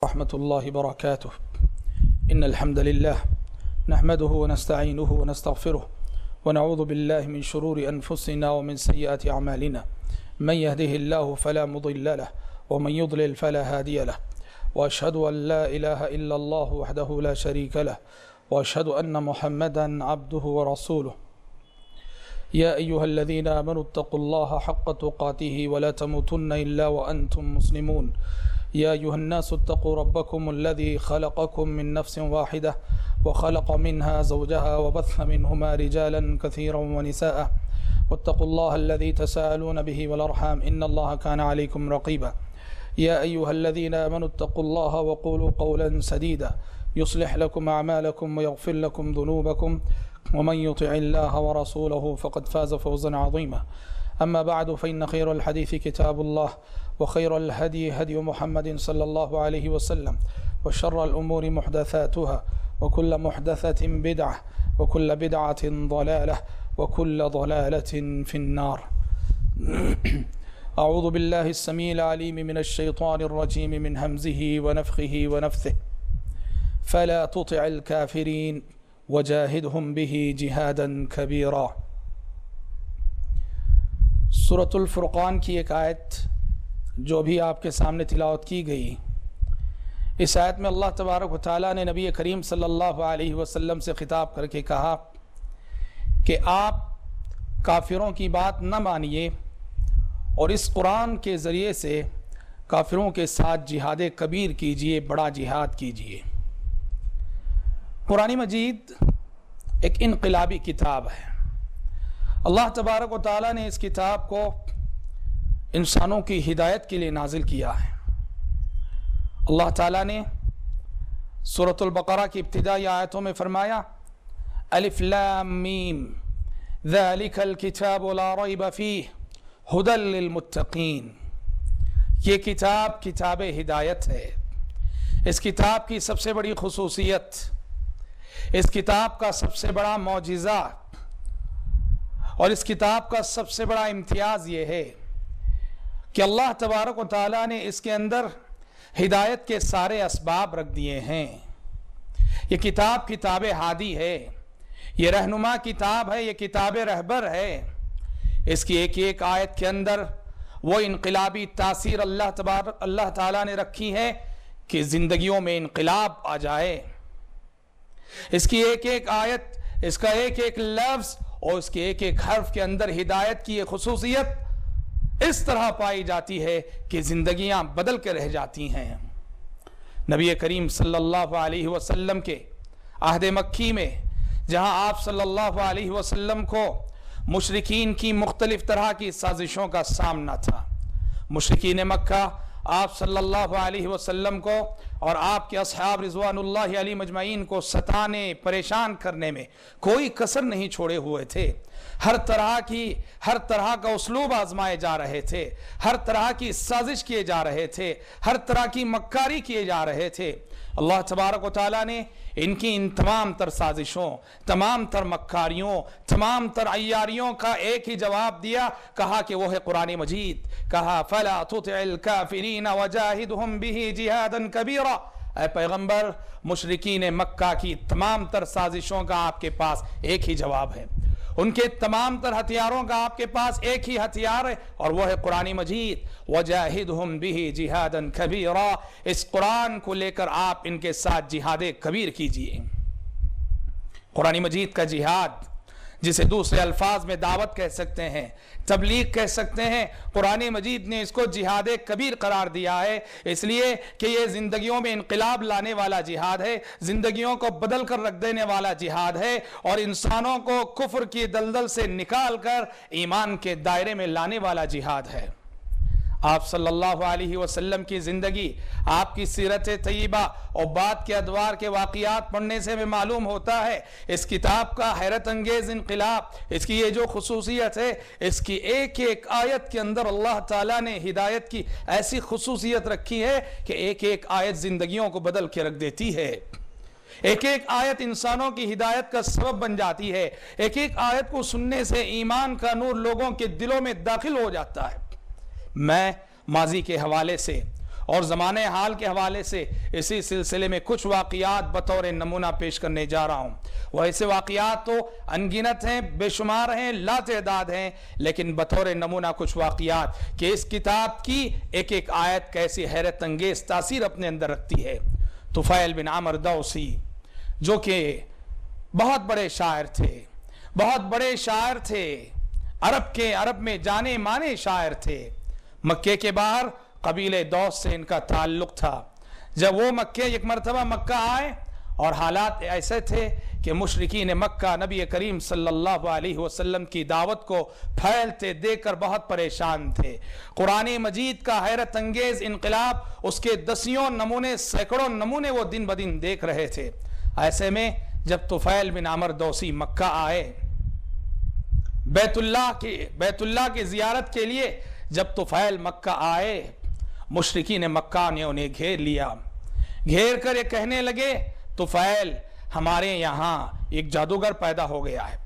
ورحمة الله وبركاته. إن الحمد لله نحمده ونستعينه ونستغفره ونعوذ بالله من شرور أنفسنا ومن سيئات أعمالنا. من يهده الله فلا مضل له ومن يضلل فلا هادي له، وأشهد أن لا إله إلا الله وحده لا شريك له، وأشهد أن محمدا عبده ورسوله. يا أيها الذين آمنوا اتقوا الله حق تقاته ولا تموتن إلا وأنتم مسلمون. يا أيها الناس اتقوا ربكم الذي خلقكم من نفس واحدة وخلق منها زوجها وبث منهما رجالا كثيرا ونساء، واتقوا الله الذي تساءلون به والأرحام إن الله كان عليكم رقيبا. يا أيها الذين آمنوا اتقوا الله وقولوا قولا سديدا يصلح لكم أعمالكم ويغفر لكم ذنوبكم، ومن يطع الله ورسوله فقد فاز فوزا عظيما. أما بعد، فإن خير الحديث كتاب الله، وخير الهدي هدي محمد صلى الله عليه وسلم، وشر الأمور محدثاتها، وكل محدثة بدعة، وكل بدعة ضلالة، وكل ضلالة في النار. أعوذ بالله السميع العليم من الشيطان الرجيم من همزه ونفخه ونفثه. فلا تطع الكافرين وجاهدهم به جهادا كبيرا. سورۃ الفرقان کی ایک آیت جو بھی آپ کے سامنے تلاوت کی گئی، اس آیت میں اللہ تبارک و تعالیٰ نے نبی کریم صلی اللہ علیہ وسلم سے خطاب کر کے کہا کہ آپ کافروں کی بات نہ مانیے اور اس قرآن کے ذریعے سے کافروں کے ساتھ جہاد کبیر کیجئے، بڑا جہاد کیجئے۔ قرآن مجید ایک انقلابی کتاب ہے۔ اللہ تبارک و تعالیٰ نے اس کتاب کو انسانوں کی ہدایت کے لیے نازل کیا ہے۔ اللہ تعالیٰ نے سورۃ البقرہ کی ابتدائی آیتوں میں فرمایا الف لام میم ذالک الکتاب لا ریب فیہ ھدی للمتقین۔ یہ کتاب ہدایت ہے۔ اس کتاب کی سب سے بڑی خصوصیت، اس کتاب کا سب سے بڑا معجزہ اور اس کتاب کا سب سے بڑا امتیاز یہ ہے کہ اللہ تبارک و تعالیٰ نے اس کے اندر ہدایت کے سارے اسباب رکھ دیے ہیں۔ یہ کتاب ہادی ہے، یہ رہنما کتاب ہے، یہ کتاب رہبر ہے۔ اس کی ایک ایک آیت کے اندر وہ انقلابی تاثیر اللہ تعالیٰ نے رکھی ہے کہ زندگیوں میں انقلاب آ جائے۔ اس کی ایک ایک آیت، اس کا ایک ایک لفظ اور اس کے ایک ایک حرف کے اندر ہدایت کی یہ خصوصیت اس طرح پائی جاتی ہے کہ زندگیاں بدل کے رہ جاتی ہیں۔ نبی کریم صلی اللہ علیہ وسلم کے عہد مکی میں جہاں آپ صلی اللہ علیہ وسلم کو مشرکین کی مختلف طرح کی سازشوں کا سامنا تھا، مشرکین مکہ آپ صلی اللہ علیہ وسلم کو اور آپ کے اصحاب رضوان اللہ علیہ مجمعین کو ستانے، پریشان کرنے میں کوئی کسر نہیں چھوڑے ہوئے تھے۔ ہر طرح کا اسلوب آزمائے جا رہے تھے، ہر طرح کی سازش کیے جا رہے تھے، ہر طرح کی مکاری کیے جا رہے تھے۔ اللہ تبارک و تعالیٰ نے ان تمام تر سازشوں، تمام تر مکاریوں، تمام تر عیاریوں کا ایک ہی جواب دیا، کہا کہ وہ ہے قرآن مجید۔ کہا فَلَا تُطِعِ الْكَافِرِينَ وَجَاهِدْهُمْ بِهِ جِهَادًا كَبِيرًا۔ اے پیغمبر، مشرکین مکہ کی تمام تر سازشوں کا آپ کے پاس ایک ہی جواب ہے، ان کے تمام تر ہتھیاروں کا آپ کے پاس ایک ہی ہتھیار ہے اور وہ ہے قرآن مجید۔ وَجَاهِدْهُمْ بِهِ جِهَادًا كَبِيرًا۔ اس قرآن کو لے کر آپ ان کے ساتھ جہاد کبیر کیجئے۔ قرآن مجید کا جہاد، جسے دوسرے الفاظ میں دعوت کہہ سکتے ہیں، تبلیغ کہہ سکتے ہیں، قرآن مجید نے اس کو جہاد کبیر قرار دیا ہے، اس لیے کہ یہ زندگیوں میں انقلاب لانے والا جہاد ہے، زندگیوں کو بدل کر رکھ دینے والا جہاد ہے، اور انسانوں کو کفر کی دلدل سے نکال کر ایمان کے دائرے میں لانے والا جہاد ہے۔ آپ صلی اللہ علیہ وسلم کی زندگی، آپ کی سیرت طیبہ اور بعد کے ادوار کے واقعات پڑھنے سے ہمیں معلوم ہوتا ہے اس کتاب کا حیرت انگیز انقلاب، اس کی یہ جو خصوصیت ہے، اس کی ایک ایک آیت کے اندر اللہ تعالیٰ نے ہدایت کی ایسی خصوصیت رکھی ہے کہ ایک ایک آیت زندگیوں کو بدل کے رکھ دیتی ہے۔ ایک ایک آیت انسانوں کی ہدایت کا سبب بن جاتی ہے۔ ایک ایک آیت کو سننے سے ایمان کا نور لوگوں کے دلوں میں داخل ہو جاتا ہے۔ میں ماضی کے حوالے سے اور زمانے حال کے حوالے سے اسی سلسلے میں کچھ واقعات بطور نمونہ پیش کرنے جا رہا ہوں۔ وہ ایسے واقعات تو انگنت ہیں، بے شمار ہیں، لا تعداد ہیں، لیکن بطور نمونہ کچھ واقعات کہ اس کتاب کی ایک ایک آیت کیسی حیرت انگیز تاثیر اپنے اندر رکھتی ہے۔ طفیل بن عمرو دوسی جو کہ بہت بڑے شاعر تھے، عرب میں جانے مانے شاعر تھے۔ مکے کے باہر قبیلہ دوس سے ان کا تعلق تھا۔ جب وہ ایک مرتبہ مکہ آئے اور حالات ایسے تھے کہ مشرکین مکہ نبی کریم صلی اللہ علیہ وسلم کی دعوت کو پھیلتے دیکھ کر بہت پریشان تھے۔ قرآن مجید کا حیرت انگیز انقلاب، اس کے دسیوں نمونے، سینکڑوں نمونے وہ دن بدن دیکھ رہے تھے۔ ایسے میں جب طفیل بن عمرو دوسی مکہ آئے، بیت اللہ کی زیارت کے لیے جب طفیل مکہ آئے، مشرکین مکہ نے انہیں گھیر لیا۔ گھیر کر یہ کہنے لگے، طفیل ہمارے یہاں ایک جادوگر پیدا ہو گیا ہے،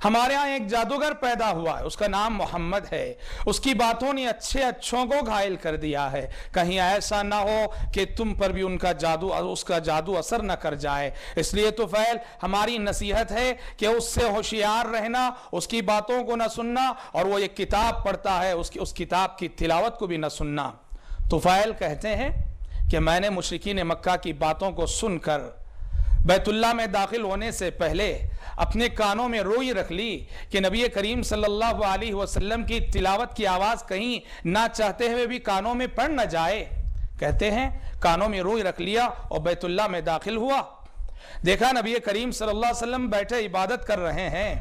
ہمارے ہاں ایک جادوگر پیدا ہوا ہے، اس کا نام محمد ہے، اس کی باتوں نے اچھوں کو گھائل کر دیا ہے، کہیں ایسا نہ ہو کہ تم پر بھی اس کا جادو اثر نہ کر جائے، اس لیے طفیل ہماری نصیحت ہے کہ اس سے ہوشیار رہنا، اس کی باتوں کو نہ سننا، اور وہ ایک کتاب پڑھتا ہے اس کتاب کی تلاوت کو بھی نہ سننا۔ طفیل کہتے ہیں کہ میں نے مشرکین مکہ کی باتوں کو سن کر بیت اللہ میں داخل ہونے سے پہلے اپنے کانوں میں روئی رکھ لی کہ نبی کریم صلی اللہ علیہ وسلم کی تلاوت کی آواز کہیں نہ چاہتے ہوئے بھی کانوں میں پڑ نہ جائے۔ کہتے ہیں کانوں میں روئی رکھ لیا اور بیت اللہ میں داخل ہوا، دیکھا نبی کریم صلی اللہ علیہ وسلم بیٹھے عبادت کر رہے ہیں۔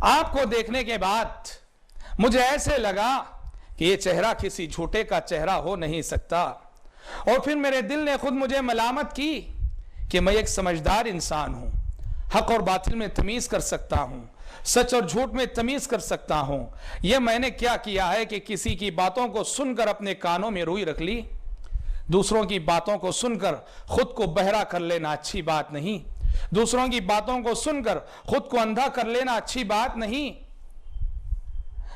آپ کو دیکھنے کے بعد مجھے ایسے لگا کہ یہ چہرہ کسی جھوٹے کا چہرہ ہو نہیں سکتا، اور پھر میرے دل نے خود مجھے ملامت کی کہ میں ایک سمجھدار انسان ہوں، حق اور باطل میں تمیز کر سکتا ہوں، سچ اور جھوٹ میں تمیز کر سکتا ہوں۔ یہ میں نے کیا ہے کہ کسی کی باتوں کو سن کر اپنے کانوں میں روئی رکھ لی۔ دوسروں کی باتوں کو سن کر خود کو بہرا کر لینا اچھی بات نہیں، دوسروں کی باتوں کو سن کر خود کو اندھا کر لینا اچھی بات نہیں۔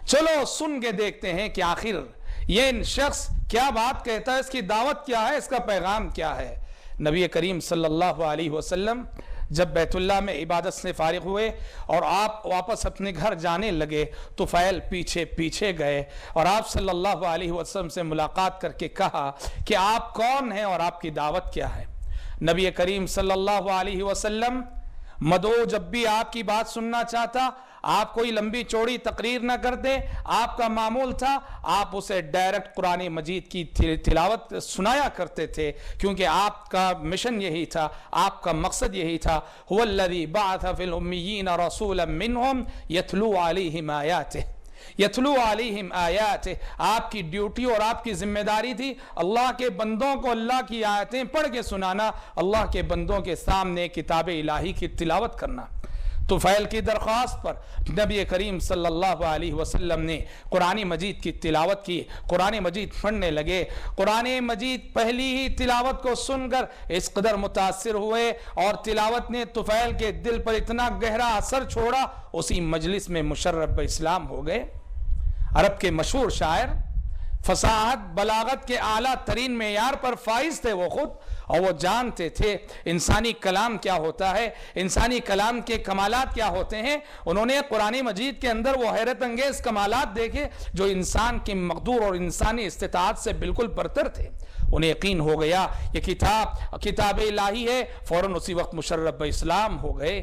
چلو سن کے دیکھتے ہیں کہ آخر یہ شخص کیا بات کہتا ہے، اس کی دعوت کیا ہے، اس کا پیغام کیا ہے۔ نبی کریم صلی اللہ علیہ وسلم جب بیت اللہ میں عبادت سے فارغ ہوئے اور آپ واپس اپنے گھر جانے لگے، طفیل پیچھے گئے اور آپ صلی اللہ علیہ وسلم سے ملاقات کر کے کہا کہ آپ کون ہیں اور آپ کی دعوت کیا ہے۔ نبی کریم صلی اللہ علیہ وسلم مدعو جب بھی آپ کی بات سننا چاہتا، آپ کوئی لمبی چوڑی تقریر نہ کرتے، آپ کا معمول تھا آپ اسے ڈائریکٹ قرآن مجید کی تلاوت سنایا کرتے تھے، کیونکہ آپ کا مشن یہی تھا، آپ کا مقصد یہی تھا۔ هو الذی بعث فی الامیین رسولا منہم یتلو علیہم آیاتہ، یتلو علیہم آیاتہ، آپ کی ڈیوٹی اور آپ کی ذمہ داری تھی اللہ کے بندوں کو اللہ کی آیتیں پڑھ کے سنانا، اللہ کے بندوں کے سامنے کتاب الہی کی تلاوت کرنا۔ طفیل کی درخواست پر نبی کریم صلی اللہ علیہ وسلم نے قرآن مجید کی تلاوت کی، قرآن مجید پڑھنے لگے۔ قرآن مجید پہلی ہی تلاوت کو سن کر اس قدر متاثر ہوئے اور تلاوت نے طفیل کے دل پر اتنا گہرا اثر چھوڑا، اسی مجلس میں مشرف اسلام ہو گئے۔ عرب کے مشہور شاعر، فصاحت بلاغت کے اعلیٰ ترین معیار پر فائز تھے وہ خود، اور وہ جانتے تھے انسانی کلام کیا ہوتا ہے، انسانی کلام کے کمالات کیا ہوتے ہیں۔ انہوں نے قرآن مجید کے اندر وہ حیرت انگیز کمالات دیکھے جو انسان کی مقدور اور انسانی استطاعت سے بالکل برتر تھے۔ انہیں یقین ہو گیا یہ کتاب الہی ہے، فوراً اسی وقت مشرف اسلام ہو گئے۔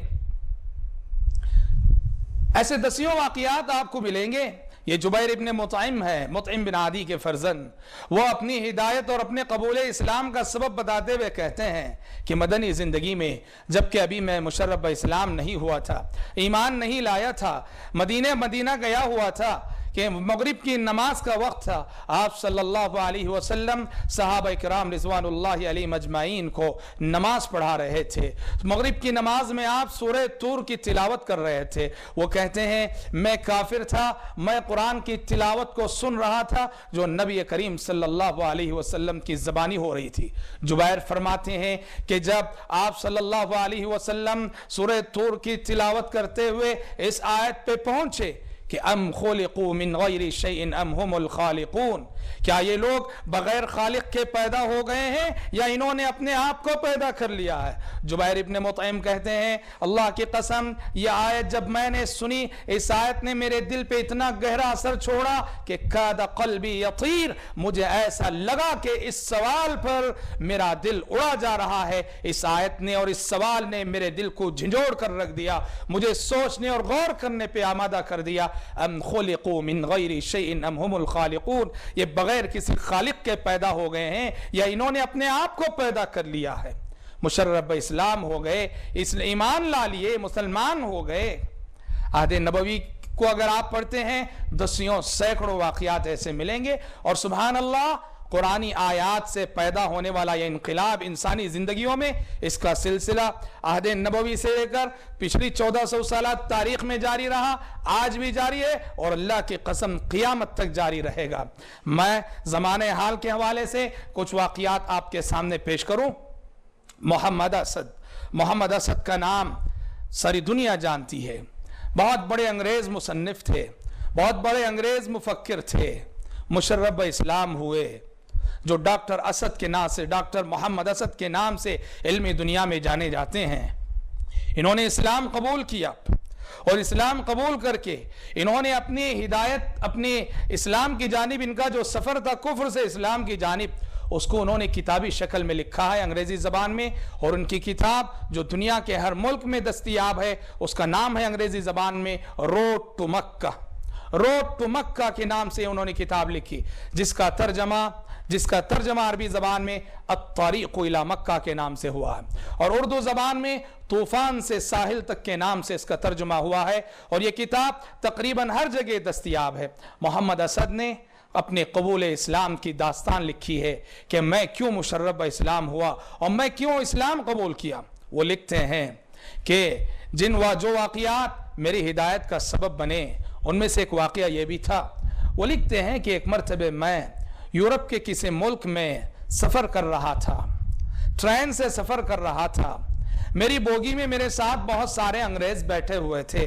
ایسے دسیوں واقعات آپ کو ملیں گے۔ یہ جبیر ابن مطعم ہے، مطعم بن عدی کے فرزند، وہ اپنی ہدایت اور اپنے قبول اسلام کا سبب بتاتے ہوئے کہتے ہیں کہ مدنی زندگی میں جبکہ ابھی میں مشرف اسلام نہیں ہوا تھا، ایمان نہیں لایا تھا، مدینہ گیا ہوا تھا کہ مغرب کی نماز کا وقت تھا، آپ صلی اللہ علیہ وسلم صحابہ کرام رضوان اللہ علیہ مجمعین کو نماز پڑھا رہے تھے۔ مغرب کی نماز میں آپ سورہ طور کی تلاوت کر رہے تھے۔ وہ کہتے ہیں میں کافر تھا، میں قرآن کی تلاوت کو سن رہا تھا جو نبی کریم صلی اللہ علیہ وسلم کی زبانی ہو رہی تھی۔ جبیر فرماتے ہیں کہ جب آپ صلی اللہ علیہ وسلم سورہ طور کی تلاوت کرتے ہوئے اس آیت پہ پہنچے کہ ام خلقوا من غیر شیء ام هم الخالقون، کیا یہ لوگ بغیر خالق کے پیدا ہو گئے ہیں یا انہوں نے اپنے آپ کو پیدا کر لیا ہے؟ جبیر ابن مطعم کہتے ہیں اللہ کی قسم یہ آیت جب میں نے سنی، اس آیت نے میرے دل پہ اتنا گہرا اثر چھوڑا کہ کاد قلبی یطیر، مجھے ایسا لگا کہ اس سوال پر میرا دل اڑا جا رہا ہے۔ اس آیت نے اور اس سوال نے میرے دل کو جھنجھوڑ کر رکھ دیا، مجھے سوچنے اور غور کرنے پہ آمادہ کر دیا۔ ام خلقوا من غیر شیء ام هم الخالقون، یہ بغیر کسی خالق کے پیدا ہو گئے ہیں یا انہوں نے اپنے آپ کو پیدا کر لیا ہے؟ مشرب اسلام ہو گئے، ایمان لا لیے، مسلمان ہو گئے۔ عہد نبوی کو اگر آپ پڑھتے ہیں دسیوں سینکڑوں واقعات ایسے ملیں گے، اور سبحان اللہ قرآنی آیات سے پیدا ہونے والا یہ انقلاب انسانی زندگیوں میں، اس کا سلسلہ عہد نبوی سے لے کر پچھلی 1400 سالہ تاریخ میں جاری رہا، آج بھی جاری ہے اور اللہ کی قسم قیامت تک جاری رہے گا۔ میں زمانہ حال کے حوالے سے کچھ واقعات آپ کے سامنے پیش کروں۔ محمد اسد کا نام ساری دنیا جانتی ہے، بہت بڑے انگریز مصنف تھے، بہت بڑے انگریز مفکر تھے، مشرب اسلام ہوئے، جو ڈاکٹر اسد کے نام سے، ڈاکٹر محمد اسد کے نام سے علمی دنیا میں جانے جاتے ہیں۔ انہوں نے اسلام قبول کیا اور اسلام قبول کر کے انہوں نے اپنی ہدایت، اپنی اسلام کی جانب ان کا جو سفر تھا کفر سے اسلام کی جانب، اس کو انہوں نے کتابی شکل میں لکھا ہے انگریزی زبان میں، اور ان کی کتاب جو دنیا کے ہر ملک میں دستیاب ہے اس کا نام ہے انگریزی زبان میں road to Mecca. Road to Mecca کے نام سے انہوں نے کتاب لکھی، جس کا ترجمہ عربی زبان میں الطریق الی مکہ کے نام سے ہوا ہے، اور اردو زبان میں طوفان سے ساحل تک کے نام سے اس کا ترجمہ ہوا ہے، اور یہ کتاب تقریباً ہر جگہ دستیاب ہے۔ محمد اسد نے اپنے قبول اسلام کی داستان لکھی ہے کہ میں کیوں مشرب اسلام ہوا اور میں کیوں اسلام قبول کیا۔ وہ لکھتے ہیں کہ جو واقعات میری ہدایت کا سبب بنے ان میں سے ایک واقعہ یہ بھی تھا۔ وہ لکھتے ہیں کہ ایک مرتبہ میں یورپ کے کسی ملک میں سفر کر رہا تھا، ٹرین سے سفر کر رہا تھا، میری بوگی میں میرے ساتھ بہت سارے انگریز بیٹھے ہوئے تھے۔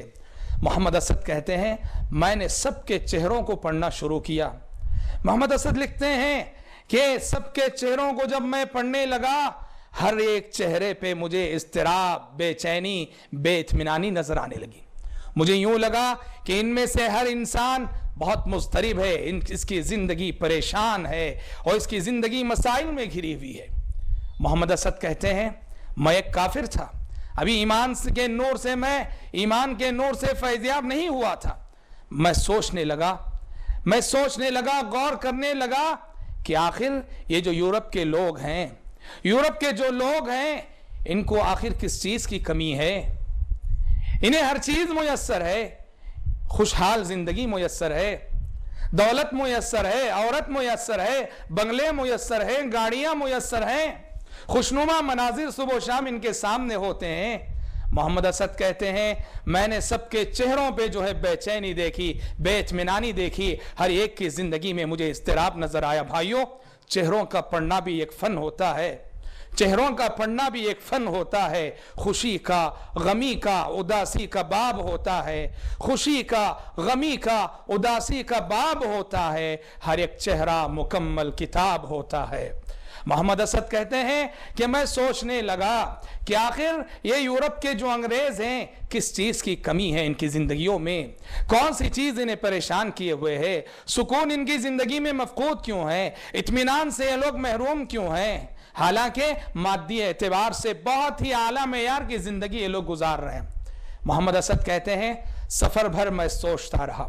محمد اسد کہتے ہیں میں نے سب کے چہروں کو پڑھنا شروع کیا۔ محمد اسد لکھتے ہیں کہ سب کے چہروں کو جب میں پڑھنے لگا، ہر ایک چہرے پہ مجھے اضطراب، بے چینی، بے اطمینانی نظر آنے لگی۔ مجھے یوں لگا کہ ان میں سے ہر انسان بہت مضطرب ہے، اس کی زندگی پریشان ہے اور اس کی زندگی مسائل میں گھری ہوئی ہے۔ محمد اسد کہتے ہیں میں ایک کافر تھا، ابھی ایمان کے نور سے فیضیاب نہیں ہوا تھا۔ میں سوچنے لگا، غور کرنے لگا کہ آخر یہ جو یورپ کے لوگ ہیں، ان کو آخر کس چیز کی کمی ہے؟ انہیں ہر چیز میسر ہے، خوشحال زندگی میسر ہے، دولت میسر ہے، عورت میسر ہے، بنگلے میسر ہے، گاڑیاں میسر ہیں، خوشنما مناظر صبح و شام ان کے سامنے ہوتے ہیں۔ محمد اسد کہتے ہیں میں نے سب کے چہروں پہ جو ہے بے چینی دیکھی، بے اطمینانی دیکھی، ہر ایک کی زندگی میں مجھے اضطراب نظر آیا۔ بھائیوں، چہروں کا پڑھنا بھی ایک فن ہوتا ہے، چہروں کا پڑھنا بھی ایک فن ہوتا ہے۔ خوشی کا، غمی کا، اداسی کا باب ہوتا ہے، خوشی کا، غمی کا، اداسی کا باب ہوتا ہے، ہر ایک چہرہ مکمل کتاب ہوتا ہے۔ محمد اسد کہتے ہیں کہ میں سوچنے لگا کہ آخر یہ یورپ کے جو انگریز ہیں کس چیز کی کمی ہے ان کی زندگیوں میں، کون سی چیز انہیں پریشان کیے ہوئے ہے، سکون ان کی زندگی میں مفقود کیوں ہے، اطمینان سے یہ لوگ محروم کیوں ہیں، حالانکہ مادی اعتبار سے بہت ہی اعلیٰ معیار کی زندگی یہ لوگ گزار رہے ہیں۔ محمد اسد کہتے ہیں سفر بھر میں سوچتا رہا،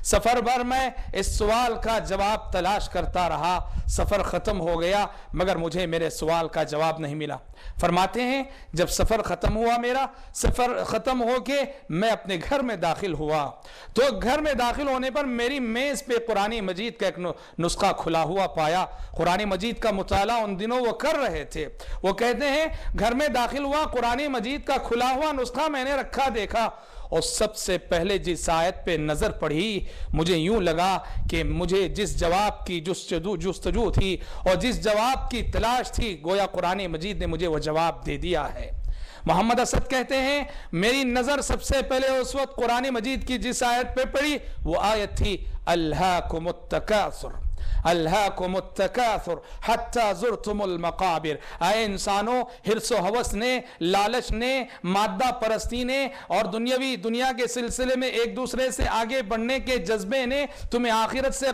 سفر بھر میں اس سوال کا جواب تلاش کرتا رہا، سفر ختم ہو گیا مگر مجھے میرے سوال کا جواب نہیں ملا۔ فرماتے ہیں جب سفر ختم ہوا، میرا سفر ختم ہو کے میں اپنے گھر میں داخل ہوا تو گھر میں داخل ہونے پر میری میز پہ قرآن مجید کا ایک نسخہ کھلا ہوا پایا۔ قرآن مجید کا مطالعہ ان دنوں وہ کر رہے تھے۔ وہ کہتے ہیں گھر میں داخل ہوا، قرآن مجید کا کھلا ہوا نسخہ میں نے رکھا دیکھا، اور سب سے پہلے جس آیت پہ نظر پڑھی مجھے یوں لگا کہ مجھے جس جواب کی جستجو تھی اور جس جواب کی تلاش تھی گویا قرآن مجید نے مجھے وہ جواب دے دیا ہے۔ محمد اسد کہتے ہیں میری نظر سب سے پہلے اس وقت قرآن مجید کی جس آیت پہ پڑی وہ آیت تھی الہاکم التکاثر الہاکم التکاثر حتی زرتم المقابر. اے انسانوں، حرص و حوث نے، لالچ نے، مادہ پرستی نے اور دنیا کے سلسلے میں ایک دوسرے سے آگے بڑھنے کے جذبے نے تمہیں آخرت سے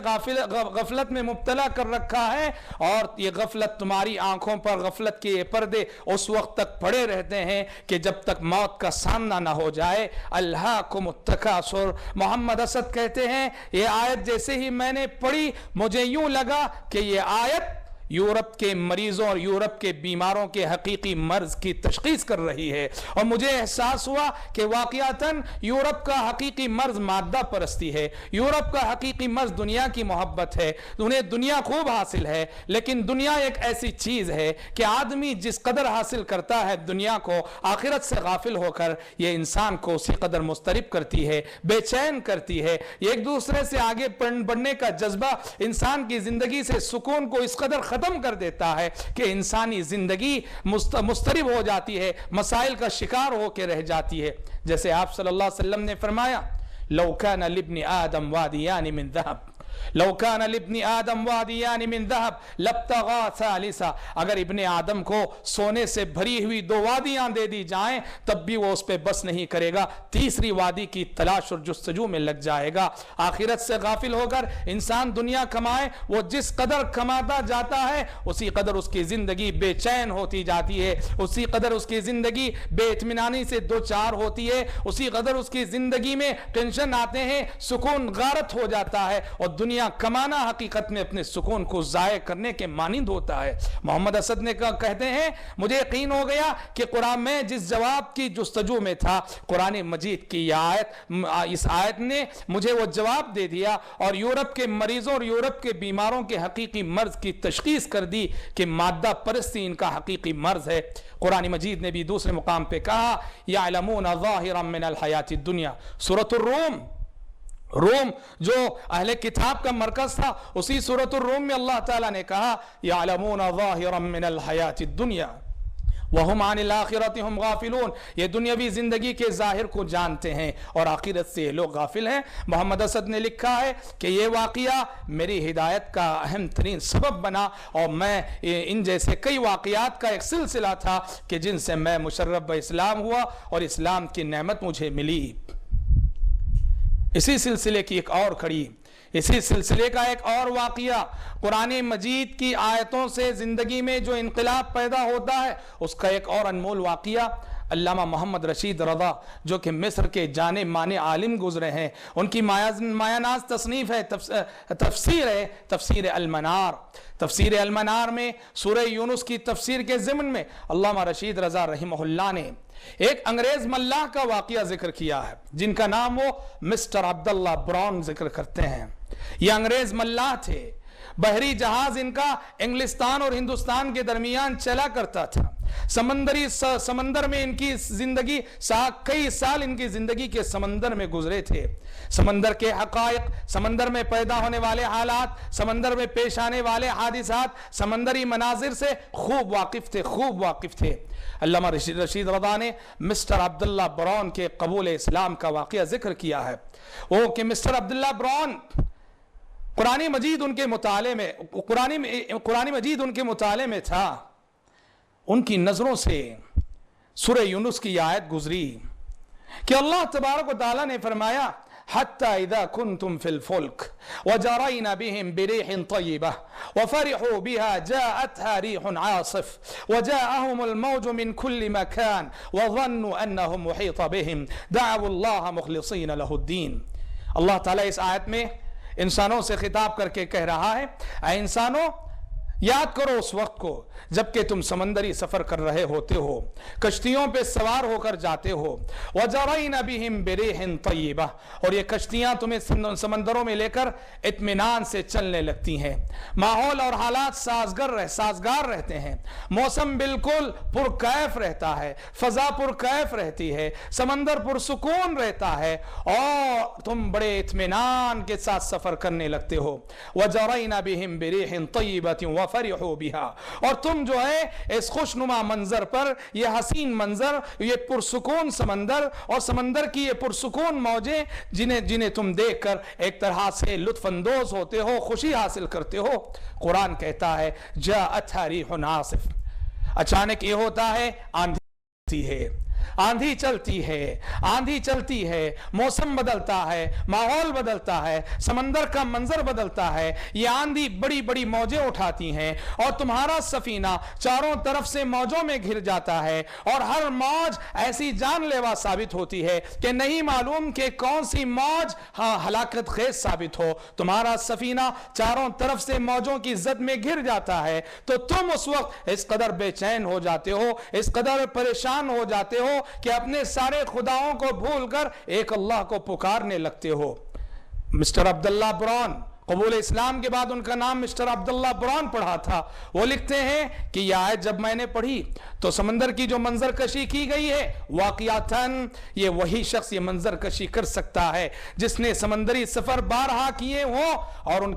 غفلت میں مبتلا کر رکھا ہے، اور یہ غفلت تمہاری آنکھوں پر غفلت کے پردے اس وقت تک پڑے رہتے ہیں کہ جب تک موت کا سامنا نہ ہو جائے. الہاکم التکاثر. محمد اسد کہتے ہیں یہ آیت جیسے ہی میں نے پڑھی مجھے یوں لگا کہ یہ آیت یورپ کے مریضوں اور یورپ کے بیماروں کے حقیقی مرض کی تشخیص کر رہی ہے، اور مجھے احساس ہوا کہ واقعتاً یورپ کا حقیقی مرض مادہ پرستی ہے، یورپ کا حقیقی مرض دنیا کی محبت ہے. انہیں دنیا خوب حاصل ہے، لیکن دنیا ایک ایسی چیز ہے کہ آدمی جس قدر حاصل کرتا ہے دنیا کو، آخرت سے غافل ہو کر یہ انسان کو اسی قدر مضطرب کرتی ہے، بے چین کرتی ہے. ایک دوسرے سے آگے بڑھنے کا جذبہ انسان کی زندگی سے سکون کو اس قدر ختم کر دیتا ہے کہ انسانی زندگی مضطرب ہو جاتی ہے، مسائل کا شکار ہو کے رہ جاتی ہے. جیسے آپ صلی اللہ علیہ وسلم نے فرمایا لو کان لابن آدم وادیان من ذهب لو کان لابن آدم وادیان من ذهب لابتغى ثالثا. اگر ابن آدم کو سونے سے بھری ہوئی 2 وادیاں دے دی جائیں تب بھی وہ اس پہ بس نہیں کرے گا، تیسری وادی کی تلاش اور جستجو میں لگ جائے گا. آخرت سے غافل ہو کر انسان دنیا کمائے، وہ جس قدر کماتا جاتا ہے اسی قدر اس کی زندگی بے چین ہوتی جاتی ہے، اسی قدر اس کی زندگی بے اطمینانی سے دوچار ہوتی ہے، اسی قدر اس کی زندگی میں ٹینشن آتے ہیں، سکون غارت ہو جاتا ہے، اور دنیا کمانا حقیقت میں اپنے سکون کو ضائع کرنے کے مانند ہوتا ہے. محمد اسد نے کہتے ہیں مجھے یقین ہو گیا کہ قرآن میں جس جواب کی جستجو میں تھا، قرآن مجید کی اس آیت نے مجھے وہ جواب دے دیا اور یورپ کے مریضوں اور یورپ کے بیماروں کے حقیقی مرض کی تشخیص کر دی کہ مادہ پرستی ان کا حقیقی مرض ہے. قرآن مجید نے بھی دوسرے مقام پہ کہا یعلمون ظاہرا من الحیات الدنیا. سورۃ روم جو اہل کتاب کا مرکز تھا، اسی سورۃ الروم میں اللہ تعالیٰ نے کہا یعلمون ظاہرا من الحیات الدنیا وہم عن الآخرۃ ہم غافلون. یہ دنیاوی زندگی کے ظاہر کو جانتے ہیں اور آخرت سے یہ لوگ غافل ہیں. محمد اسد نے لکھا ہے کہ یہ واقعہ میری ہدایت کا اہم ترین سبب بنا، اور میں ان جیسے کئی واقعات کا ایک سلسلہ تھا کہ جن سے میں مشرف اسلام ہوا اور اسلام کی نعمت مجھے ملی. اسی سلسلے کی ایک اور کڑی، اسی سلسلے کا ایک اور واقعہ، قرآن مجید کی آیتوں سے زندگی میں جو انقلاب پیدا ہوتا ہے اس کا ایک اور انمول واقعہ. علامہ محمد رشید رضا جو کہ مصر کے جانے مانے عالم گزرے ہیں، ان کی مایہ ناز تصنیف ہے تفسیر المنار. تفسیر المنار میں سورہ یونس کی تفسیر کے ضمن میں علامہ رشید رضا رحمہ اللہ نے ایک انگریز ملاح کا واقعہ ذکر کیا ہے جن کا نام وہ مسٹر عبداللہ براؤن ذکر کرتے ہیں. یہ انگریز ملاح تھے، بحری جہاز ان کا انگلستان اور ہندوستان کے درمیان چلا کرتا تھا. سمندر میں ان کی زندگی کئی سال ان کی زندگی کے سمندر میں گزرے تھے. سمندر کے حقائق، سمندر میں پیدا ہونے والے حالات، سمندر میں پیش آنے والے حادثات، سمندری مناظر سے خوب واقف تھے. علامہ رشید رضا نے مسٹر عبداللہ براؤن کے قبول اسلام کا واقعہ ذکر کیا ہے. وہ کہ مسٹر عبداللہ براؤن قرآن مجید ان کے مطالعے میں تھا. ان کی نظروں سے سورہ یونس کی آیت گزری کہ اللہ تبارک و تعالیٰ نے فرمایا حتى إذا كنتم في الفلك وجرين بهم بريح طيبة وفرحوا بها جاءتها ريح عاصف وجاءهم الموج من كل مكان وظنوا أنهم محيط بهم دعوا الله مخلصين له الدين. اللہ تعالیٰ اس آیت میں انسانوں سے خطاب کر کے کہہ رہا ہے اے انسانوں، یاد کرو اس وقت کو جب کہ تم سمندری سفر کر رہے ہوتے ہو، کشتیوں پہ سوار ہو کر جاتے ہو. وَجَرَيْنَ بِهِمْ بِرِيحٍ طَيِّبَةٍ، اور یہ کشتیاں تمہیں سمندروں میں لے کر اطمینان سے چلنے لگتی ہیں. ماحول اور حالات سازگار رہتے ہیں، موسم بالکل پرکیف رہتا ہے، فضا پرکیف رہتی ہے، سمندر پرسکون رہتا ہے اور تم بڑے اطمینان کے ساتھ سفر کرنے لگتے ہو. وَجَرَيْنَ بِهِمْ بِرِيحٍ طَيِّبَةٍ وفرحوا بها، اور تم جو ہے اس خوشنما منظر پر، یہ حسین منظر، یہ پرسکون سمندر اور سمندر کی یہ پرسکون موجیں جنہیں تم دیکھ کر ایک طرح سے لطف اندوز ہوتے ہو، خوشی حاصل کرتے ہو۔ قرآن کہتا ہے جاءتها ریح عاصف، اچانک یہ ہوتا ہے آندھی ہے، آندھی چلتی ہے، آندھی چلتی ہے، موسم بدلتا ہے، ماحول بدلتا ہے، سمندر کا منظر بدلتا ہے، یہ آندھی بڑی بڑی موجیں اٹھاتی ہیں اور تمہارا سفینہ چاروں طرف سے موجوں میں گھر جاتا ہے، اور ہر موج ایسی جان لیوا ثابت ہوتی ہے کہ نہیں معلوم کہ کون سی موج ہلاکت خیز ثابت ہو۔ تمہارا سفینہ چاروں طرف سے موجوں کی زد میں گھر جاتا ہے تو تم اس وقت اس قدر بے چین ہو جاتے ہو، اس قدر پریشان ہو جاتے ہو کہ اپنے سارے خداؤں کو بھول کر ایک اللہ کو پکارنے لگتے ہو۔ مسٹر عبداللہ براؤن، قبول اسلام کے بعد ان کا نام مسٹر عبداللہ براؤن پڑھا تھا، وہ لکھتے ہیں کہ یہ آیت جب میں نے پڑھی تو سمندر کی جو منظر کشی کی گئی ہے، واقعاتاً یہ وہی شخص یہ منظر کشی کر سکتا ہے جس نے سمندری سفر بارہا کیے ہو اور اس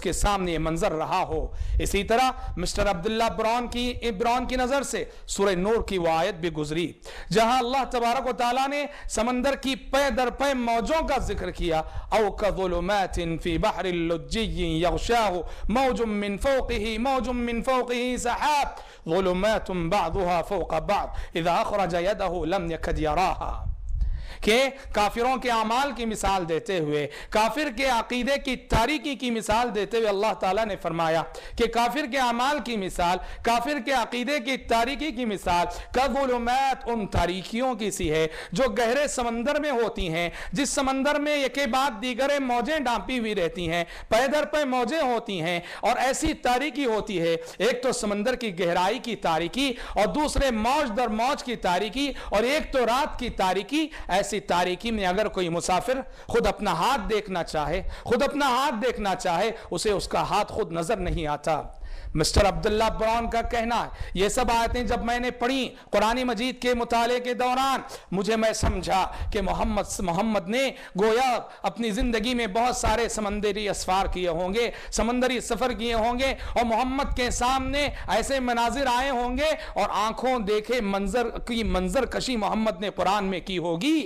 کے سامنے یہ منظر رہا ہو۔ اسی طرح مسٹر عبداللہ براؤن کی نظر سے سورہ نور کی وہ آیت بھی گزری جہاں اللہ تبارک و تعالیٰ نے سمندر کی پے در پے موجوں کا ذکر کیا، او کظلمات فی بحر اللجی یغشاہ موج من فوقہ سحاب ظلمات بعضها فوق بعض اذا اخرج يده لم يكد يراها۔ کہ کافروں کے اعمال کی مثال دیتے ہوئے، کافر کے عقیدے کی تاریکی کی مثال دیتے ہوئے اللہ تعالیٰ نے فرمایا کہ کافر کے اعمال کی مثال، کافر کے عقیدے کی تاریکی کی مثال کظلمات، ان تاریکیوں کی سی ہے جو گہرے سمندر میں ہوتی ہیں، جس سمندر میں یکے بعد دیگر موجیں ڈانپی ہوئی رہتی ہیں، پے در پے موجیں ہوتی ہیں اور ایسی تاریکی ہوتی ہے، ایک تو سمندر کی گہرائی کی تاریکی اور دوسرے موج در موج کی تاریکی اور ایک تو رات کی تاریکی۔ ایسی تاریکی میں اگر کوئی مسافر خود اپنا ہاتھ دیکھنا چاہے اسے اس کا ہاتھ خود نظر نہیں آتا۔ مسٹر عبداللہ براؤن کا کہنا ہے یہ سب آیتیں جب میں نے پڑھی قرآن مجید کے مطالعے کے دوران میں سمجھا کہ محمد نے گویا اپنی زندگی میں بہت سارے سمندری اسفار کیے ہوں گے، سمندری سفر کیے ہوں گے، اور محمد کے سامنے ایسے مناظر آئے ہوں گے اور آنکھوں دیکھے منظر کشی محمد نے قرآن میں کی ہوگی۔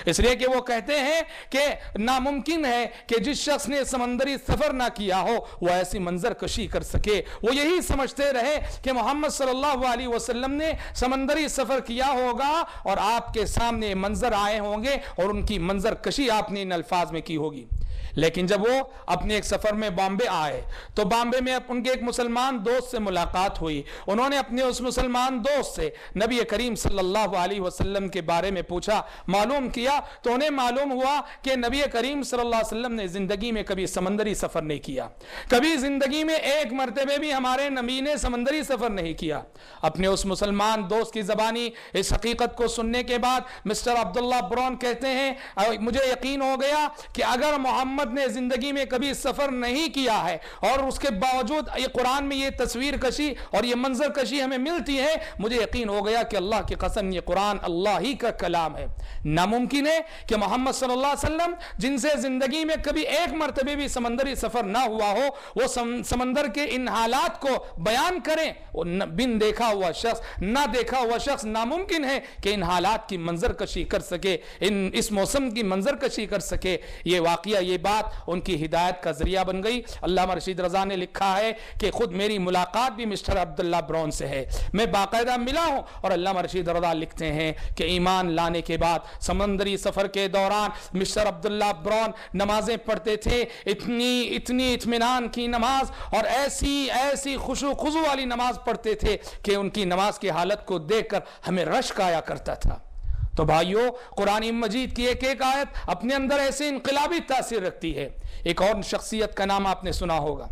اس لیے کہ وہ کہتے ہیں کہ ناممکن ہے کہ جس شخص نے سمندری سفر نہ کیا ہو وہ ایسی منظر کشی کر سکے۔ وہ یہی سمجھتے رہے کہ محمد صلی اللہ علیہ وسلم نے سمندری سفر کیا ہوگا اور آپ کے سامنے منظر آئے ہوں گے اور ان کی منظر کشی آپ نے ان الفاظ میں کی ہوگی۔ لیکن جب وہ اپنے ایک سفر میں بامبے آئے تو بامبے میں ان کے ایک مسلمان دوست سے ملاقات ہوئی، انہوں نے اپنے اس مسلمان دوست سے نبی کریم صلی اللہ علیہ وسلم کے بارے میں پوچھا، معلوم کیا تو انہیں معلوم ہوا کہ نبی کریم صلی اللہ علیہ وسلم نے زندگی میں کبھی سمندری سفر نہیں کیا، کبھی زندگی میں ایک مرتبہ بھی ہمارے نبی نے سمندری سفر نہیں کیا۔ اپنے اس مسلمان دوست کی زبانی اس حقیقت کو سننے کے بعد مسٹر عبداللہ براؤن کہتے ہیں مجھے یقین ہو گیا کہ اگر محمد نے زندگی میں کبھی سفر نہیں کیا ہے اور اس کے باوجود یہ قرآن میں یہ تصویر کشی اور یہ منظر کشی ہمیں ملتی ہے، مجھے یقین ہو گیا کہ اللہ کی قسم یہ قرآن اللہ ہی کا کلام ہے۔ ناممکن ہے کہ محمد صلی اللہ علیہ وسلم جن سے زندگی میں کبھی ایک مرتبہ بھی سمندری سفر نہ ہوا ہو وہ سمندر کے ان حالات کو بیان کریں۔ بن دیکھا ہوا شخص، نہ دیکھا ہوا شخص ناممکن ہے کہ ان حالات کی منظر کشی کر سکے، اس موسم کی منظر کشی کر سکے۔ یہ واقعہ، یہ بات ان کی ہدایت کا ذریعہ بن گئی۔ علامہ رشید رضا نے لکھا ہے کہ خود میری ملاقات بھی مسٹر عبداللہ براؤن سے ہے، میں باقاعدہ ملا ہوں، اور علامہ رشید رضا لکھتے ہیں کہ ایمان لانے کے بعد سمندری سفر کے دوران مسٹر عبداللہ براؤن نمازیں پڑھتے تھے، اتنی اطمینان کی نماز اور ایسی خشوع خضوع والی نماز پڑھتے تھے کہ ان کی نماز کی حالت کو دیکھ کر ہمیں رشک آیا کرتا تھا۔ تو بھائیو، قرآن مجید کی ایک ایک آیت اپنے اندر ایسے انقلابی تاثیر رکھتی ہے۔ ایک اور شخصیت کا نام آپ نے سنا ہوگا،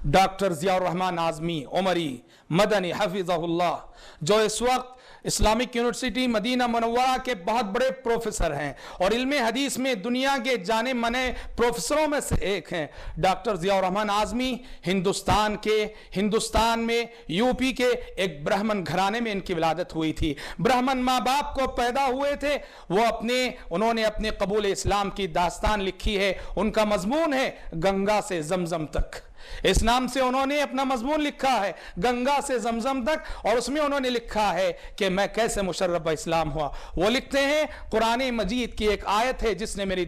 ڈاکٹر ضیاء الرحمن اعظمی عمری مدنی حفظہ اللہ، جو اس وقت اسلامک یونیورسٹی مدینہ منورہ کے بہت بڑے پروفیسر ہیں اور علم حدیث میں دنیا کے جانے مانے پروفیسروں میں سے ایک ہیں۔ ڈاکٹر ضیاء الرحمن اعظمی ہندوستان میں یو پی کے ایک برہمن گھرانے میں ان کی ولادت ہوئی تھی۔ برہمن ماں باپ کو پیدا ہوئے تھے، انہوں نے اپنے قبول اسلام کی داستان لکھی ہے، ان کا مضمون ہے گنگا سے زمزم تک۔ اس نام سے انہوں نے اپنا مضمون لکھا ہے گنگا سے زمزم تک، اور اس میں انہوں نے لکھا ہے کہ میں کیسے مشرف اسلام ہوا۔ وہ لکھتے ہیں قرآن مجید کی ایک آیت ہے جس نے میری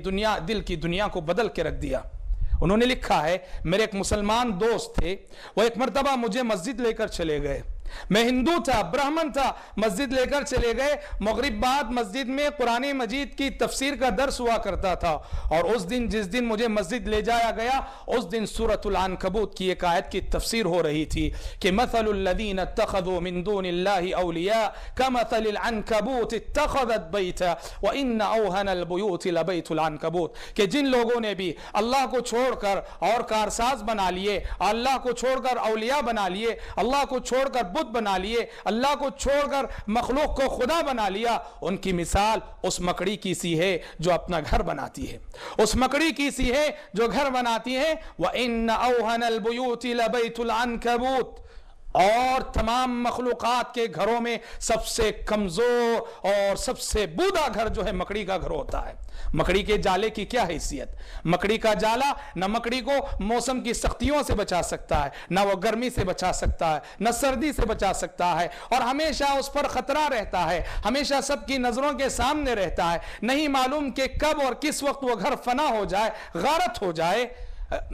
دل کی دنیا کو بدل کے رکھ دیا۔ انہوں نے لکھا ہے میرے ایک مسلمان دوست تھے، وہ ایک مرتبہ مجھے مسجد لے کر چلے گئے، میں ہندو تھا، برہمن تھا، مسجد لے کر چلے گئے، مغرب بعد مسجد میں قرآن مجید کی تفسیر کا درس ہوا کرتا تھا، اور اس دن جس دن مجھے مسجد لے جایا گیا اس دن سورۃ العنکبوت کی ایک آیت کی تفسیر ہو رہی تھی کہ مثل الذین اتخذوا من دون اللہ اولیاء کمثل العنکبوت اتخذت بیتا وان اوہن البیوت لبیت العنکبوت، کہ جن لوگوں نے بھی اللہ کو چھوڑ کر اور کارساز بنا لیے، اللہ کو چھوڑ کر اولیاء بنا لیے، اللہ کو چھوڑ کر بت بنا لیے، اللہ کو چھوڑ کر مخلوق کو خدا بنا لیا، ان کی مثال اس مکڑی کی سی ہے جو اپنا گھر بناتی ہے، اس مکڑی کی سی ہے جو گھر بناتی ہے۔ وَإِنَّ أَوْهَنَ الْبُيُوتِ لَبَيْتُ الْعَنْكَبُوتِ، اور تمام مخلوقات کے گھروں میں سب سے کمزور اور سب سے بودا گھر جو ہے مکڑی کا گھر ہوتا ہے۔ مکڑی کے جالے کی کیا حیثیت؟ مکڑی کا جالا نہ مکڑی کو موسم کی سختیوں سے بچا سکتا ہے، نہ وہ گرمی سے بچا سکتا ہے، نہ سردی سے بچا سکتا ہے، اور ہمیشہ اس پر خطرہ رہتا ہے، ہمیشہ سب کی نظروں کے سامنے رہتا ہے، نہیں معلوم کہ کب اور کس وقت وہ گھر فنا ہو جائے، غارت ہو جائے۔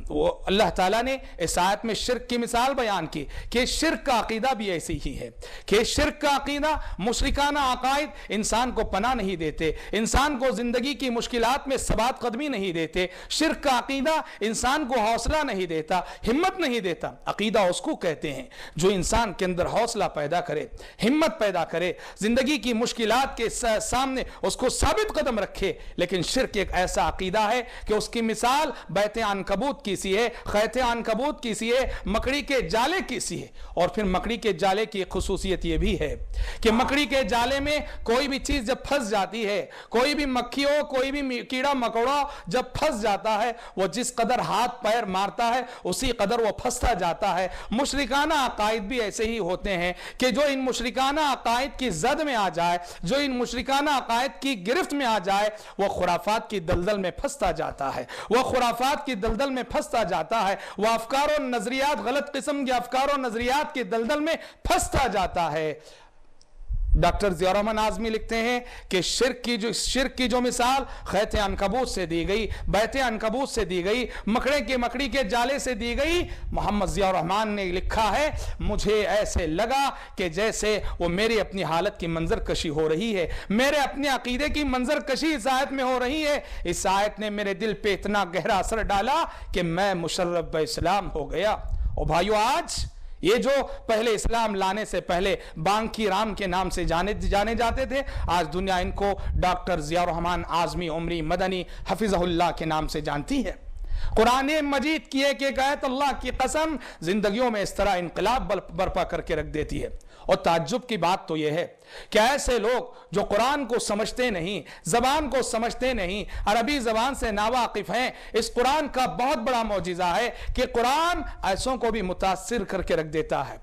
وہ اللہ تعالیٰ نے اس آیت میں شرک کی مثال بیان کی کہ شرک کا عقیدہ بھی ایسی ہی ہے کہ شرک کا عقیدہ، مشرکانہ عقائد انسان کو پناہ نہیں دیتے، انسان کو زندگی کی مشکلات میں ثبات قدمی نہیں دیتے، شرک کا عقیدہ انسان کو حوصلہ نہیں دیتا، ہمت نہیں دیتا۔ عقیدہ اس کو کہتے ہیں جو انسان کے اندر حوصلہ پیدا کرے، ہمت پیدا کرے، زندگی کی مشکلات کے سامنے اس کو ثابت قدم رکھے۔ لیکن شرک ایک ایسا عقیدہ ہے کہ اس کی مثال بیت عنکبوت کی سی ہے، خیط عنکبوت کی سی ہے، مکڑی کے جالے کی سی ہے۔ اور پھر مکڑی کے جالے کی ایک خصوصیت یہ بھی ہے کہ مکڑی کے جالے میں کوئی بھی چیز جب پھنس جاتی ہے، کوئی بھی مکھی ہو، کوئی بھی کیڑا مکوڑا جب پھنس جاتا ہے، وہ جس قدر ہاتھ پیر مارتا ہے اسی قدر وہ پھنستا جاتا ہے۔ مشرکانہ عقائد بھی ایسے ہی ہوتے ہیں کہ جو ان مشرکانہ عقائد کی زد میں آ جائے، جو ان مشرکانہ عقائد کی گرفت میں آ جائے، وہ خرافات کی دلدل میں پھنستا جاتا ہے، وہ خرافات کی دلدل میں پھنستا جاتا ہے، وہ افکار و نظریات، غلط قسم کے افکار و نظریات کی دلدل میں پھنستا جاتا ہے۔ ڈاکٹر ضیاء الرحمن اعظمی لکھتے ہیں کہ شرک کی جو مثال خیط عنکبوت سے دی گئی، بیت عنکبوت سے دی گئی، مکڑی کے جالے سے دی گئی، محمد ضیاء الرحمن نے لکھا ہے مجھے ایسے لگا کہ جیسے وہ میری اپنی حالت کی منظر کشی ہو رہی ہے، میرے اپنے عقیدے کی منظر کشی اس آیت میں ہو رہی ہے۔ اس آیت نے میرے دل پہ اتنا گہرا اثر ڈالا کہ میں مشرف اسلام ہو گیا۔ اور بھائیو، آج یہ جو پہلے اسلام لانے سے پہلے بانکی رام کے نام سے جانے جاتے تھے، آج دنیا ان کو ڈاکٹر ضیاء الرحمن اعظمی عمری مدنی حفظہ اللہ کے نام سے جانتی ہے۔ قرآن مجید کی ایک آیت اللہ کی قسم زندگیوں میں اس طرح انقلاب برپا کر کے رکھ دیتی ہے۔ اور تعجب کی بات تو یہ ہے کہ ایسے لوگ جو قرآن کو سمجھتے نہیں، زبان کو سمجھتے نہیں، عربی زبان سے ناواقف ہیں، اس قرآن کا بہت بڑا معجزہ ہے کہ قرآن ایسوں کو بھی متاثر کر کے رکھ دیتا ہے۔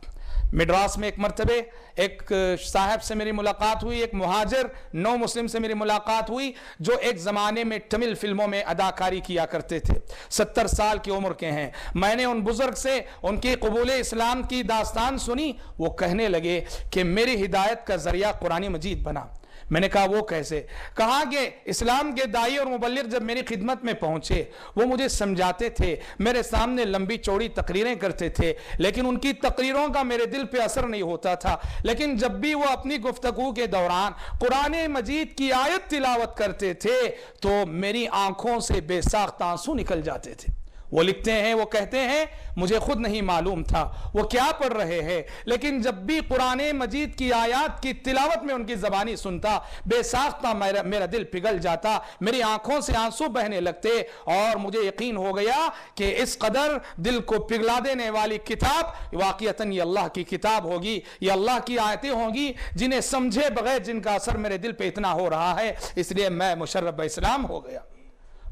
مدراس میں ایک مرتبہ ایک صاحب سے میری ملاقات ہوئی، ایک مہاجر نو مسلم سے میری ملاقات ہوئی جو ایک زمانے میں تمل فلموں میں اداکاری کیا کرتے تھے، 70 سال کی عمر کے ہیں۔ میں نے ان بزرگ سے ان کی قبول اسلام کی داستان سنی، وہ کہنے لگے کہ میری ہدایت کا ذریعہ قرآن مجید بنا۔ میں نے کہا وہ کیسے؟ کہا کہ اسلام کے داعی اور مبلغ جب میری خدمت میں پہنچے، وہ مجھے سمجھاتے تھے، میرے سامنے لمبی چوڑی تقریریں کرتے تھے، لیکن ان کی تقریروں کا میرے دل پہ اثر نہیں ہوتا تھا۔ لیکن جب بھی وہ اپنی گفتگو کے دوران قرآن مجید کی آیت تلاوت کرتے تھے تو میری آنکھوں سے بے ساختہ آنسو نکل جاتے تھے۔ وہ لکھتے ہیں، وہ کہتے ہیں مجھے خود نہیں معلوم تھا وہ کیا پڑھ رہے ہیں، لیکن جب بھی قرآن مجید کی آیات کی تلاوت میں ان کی زبانی سنتا، بے ساختہ میرا دل پگھل جاتا، میری آنکھوں سے آنسو بہنے لگتے، اور مجھے یقین ہو گیا کہ اس قدر دل کو پگھلا دینے والی کتاب واقعتاً یہ اللہ کی کتاب ہوگی، یہ اللہ کی آیتیں ہوں گی جنہیں سمجھے بغیر جن کا اثر میرے دل پہ اتنا ہو رہا ہے، اس لیے میں مشرف اسلام ہو گیا۔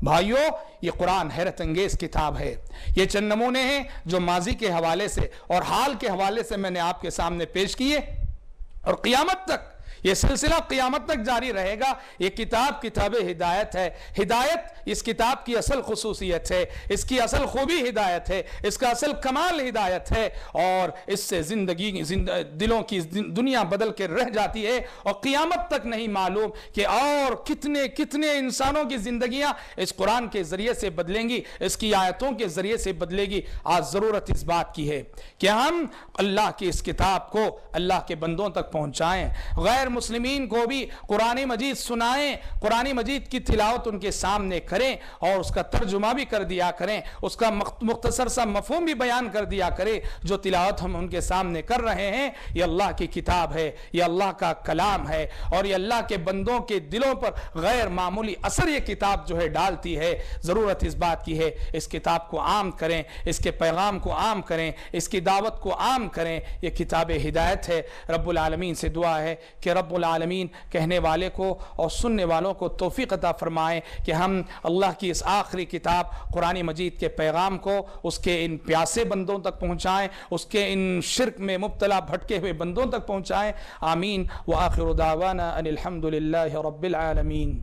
بھائیو، یہ قرآن حیرت انگیز کتاب ہے۔ یہ چند نمونے ہیں جو ماضی کے حوالے سے اور حال کے حوالے سے میں نے آپ کے سامنے پیش کیے، اور قیامت تک یہ سلسلہ قیامت تک جاری رہے گا. یہ کتاب کتاب ہدایت ہے. ہدایت اس کتاب کی اصل خصوصیت ہے, اس کی اصل خوبی ہدایت ہے, اس کا اصل کمال ہدایت ہے, اور اس سے دلوں کی دنیا بدل کے رہ جاتی ہے, اور قیامت تک نہیں معلوم کہ اور کتنے کتنے انسانوں کی زندگیاں اس قرآن کے ذریعے سے بدلیں گی, اس کی آیتوں کے ذریعے سے بدلے گی. آج ضرورت اس بات کی ہے کہ ہم اللہ کی اس کتاب کو اللہ کے بندوں تک پہنچائیں, غیر مسلمین کو بھی قرآن مجید سنائیں, قرآن مجید کی تلاوت ان کے سامنے کریں, اور اس کا ترجمہ بھی کر دیا کریں, اس کا مختصر سا مفہوم بھی بیان کر دیا کریں. جو تلاوت ہم ان کے سامنے کر رہے ہیں یہ اللہ کی کتاب ہے, یہ اللہ کا کلام ہے, اور یہ اللہ کے بندوں کے دلوں پر غیر معمولی اثر یہ کتاب جو ہے ڈالتی ہے. ضرورت اس بات کی ہے اس کتاب کو عام کریں, اس کے پیغام کو عام کریں, اس کی دعوت کو عام کریں. یہ کتاب ہدایت ہے. رب العالمین سے دعا ہے کہ رب العالمین کہنے والے کو اور سننے والوں کو توفیق عطا فرمائے کہ ہم اللہ کی اس آخری کتاب قرآن مجید کے پیغام کو اس کے ان پیاسے بندوں تک پہنچائیں, اس کے ان شرک میں مبتلا بھٹکے ہوئے بندوں تک پہنچائیں. آمین. وآخر دعوانا ان الحمد للہ رب العالمین.